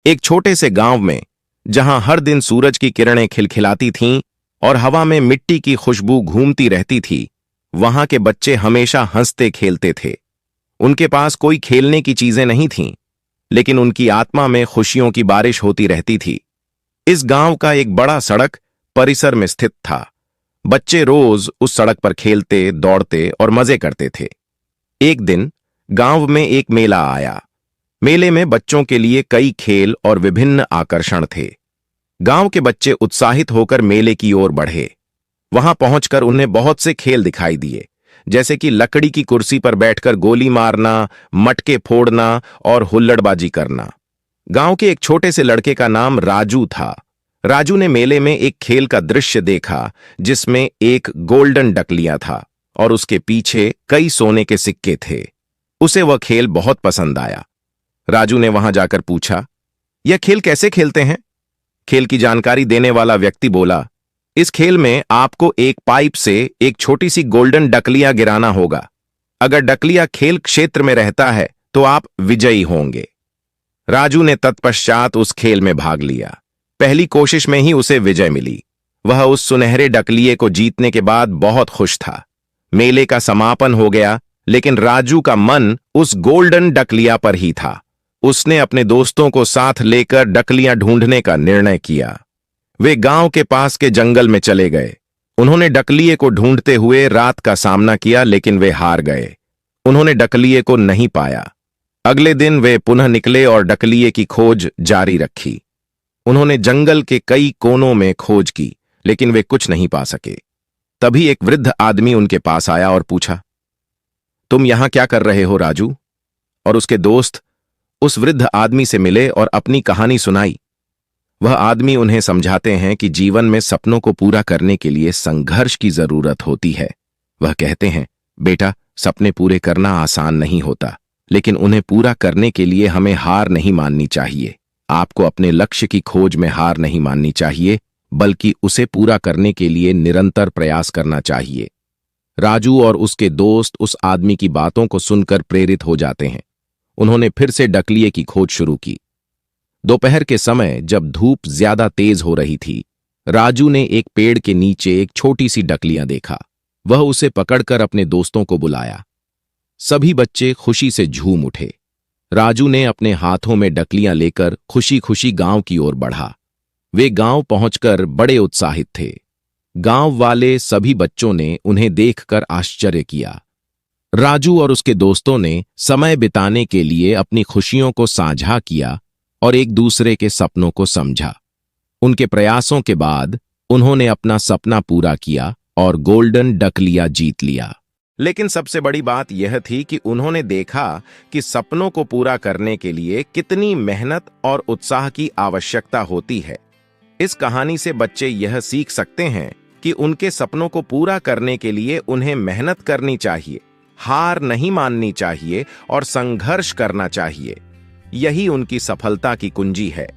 एक छोटे से गांव में, जहां हर दिन सूरज की किरणें खिलखिलाती थीं और हवा में मिट्टी की खुशबू घूमती रहती थी, वहां के बच्चे हमेशा हंसते खेलते थे। उनके पास कोई खेलने की चीजें नहीं थीं, लेकिन उनकी आत्मा में खुशियों की बारिश होती रहती थी। इस गांव का एक बड़ा सड़क परिसर में स्थित था। बच्चे रोज उस सड़क पर खेलते, दौड़ते और मजे करते थे। एक दिन गांव में एक मेला आया। मेले में बच्चों के लिए कई खेल और विभिन्न आकर्षण थे। गांव के बच्चे उत्साहित होकर मेले की ओर बढ़े। वहां पहुंचकर उन्हें बहुत से खेल दिखाई दिए, जैसे कि लकड़ी की कुर्सी पर बैठकर गोली मारना, मटके फोड़ना और हुल्लड़बाजी करना। गांव के एक छोटे से लड़के का नाम राजू था। राजू ने मेले में एक खेल का दृश्य देखा, जिसमें एक गोल्डन डकलिया था और उसके पीछे कई सोने के सिक्के थे। उसे वह खेल बहुत पसंद आया। राजू ने वहां जाकर पूछा, यह खेल कैसे खेलते हैं? खेल की जानकारी देने वाला व्यक्ति बोला, इस खेल में आपको एक पाइप से एक छोटी सी गोल्डन डकलिया गिराना होगा। अगर डकलिया खेल क्षेत्र में रहता है तो आप विजयी होंगे। राजू ने तत्पश्चात उस खेल में भाग लिया। पहली कोशिश में ही उसे विजय मिली। वह उस सुनहरे डकलिये को जीतने के बाद बहुत खुश था। मेले का समापन हो गया, लेकिन राजू का मन उस गोल्डन डकलिया पर ही था। उसने अपने दोस्तों को साथ लेकर डकलियां ढूंढने का निर्णय किया। वे गांव के पास के जंगल में चले गए। उन्होंने डकलिये को ढूंढते हुए रात का सामना किया, लेकिन वे हार गए। उन्होंने डकलिये को नहीं पाया। अगले दिन वे पुनः निकले और डकलिये की खोज जारी रखी। उन्होंने जंगल के कई कोनों में खोज की, लेकिन वे कुछ नहीं पा सके। तभी एक वृद्ध आदमी उनके पास आया और पूछा, तुम यहां क्या कर रहे हो राजू? और उसके दोस्त उस वृद्ध आदमी से मिले और अपनी कहानी सुनाई। वह आदमी उन्हें समझाते हैं कि जीवन में सपनों को पूरा करने के लिए संघर्ष की जरूरत होती है। वह कहते हैं, बेटा, सपने पूरे करना आसान नहीं होता, लेकिन उन्हें पूरा करने के लिए हमें हार नहीं माननी चाहिए। आपको अपने लक्ष्य की खोज में हार नहीं माननी चाहिए, बल्कि उसे पूरा करने के लिए निरंतर प्रयास करना चाहिए। राजू और उसके दोस्त उस आदमी की बातों को सुनकर प्रेरित हो जाते हैं। उन्होंने फिर से डकलिये की खोज शुरू की। दोपहर के समय जब धूप ज्यादा तेज हो रही थी, राजू ने एक पेड़ के नीचे एक छोटी सी डकलियां देखा। वह उसे पकड़कर अपने दोस्तों को बुलाया। सभी बच्चे खुशी से झूम उठे। राजू ने अपने हाथों में डकलियां लेकर खुशी खुशी गांव की ओर बढ़ा। वे गांव पहुंचकर बड़े उत्साहित थे। गांव वाले सभी बच्चों ने उन्हें देखकर आश्चर्य किया। राजू और उसके दोस्तों ने समय बिताने के लिए अपनी खुशियों को साझा किया और एक दूसरे के सपनों को समझा। उनके प्रयासों के बाद उन्होंने अपना सपना पूरा किया और गोल्डन डकलिया जीत लिया। लेकिन सबसे बड़ी बात यह थी कि उन्होंने देखा कि सपनों को पूरा करने के लिए कितनी मेहनत और उत्साह की आवश्यकता होती है। इस कहानी से बच्चे यह सीख सकते हैं कि उनके सपनों को पूरा करने के लिए उन्हें मेहनत करनी चाहिए, हार नहीं माननी चाहिए और संघर्ष करना चाहिए। यही उनकी सफलता की कुंजी है।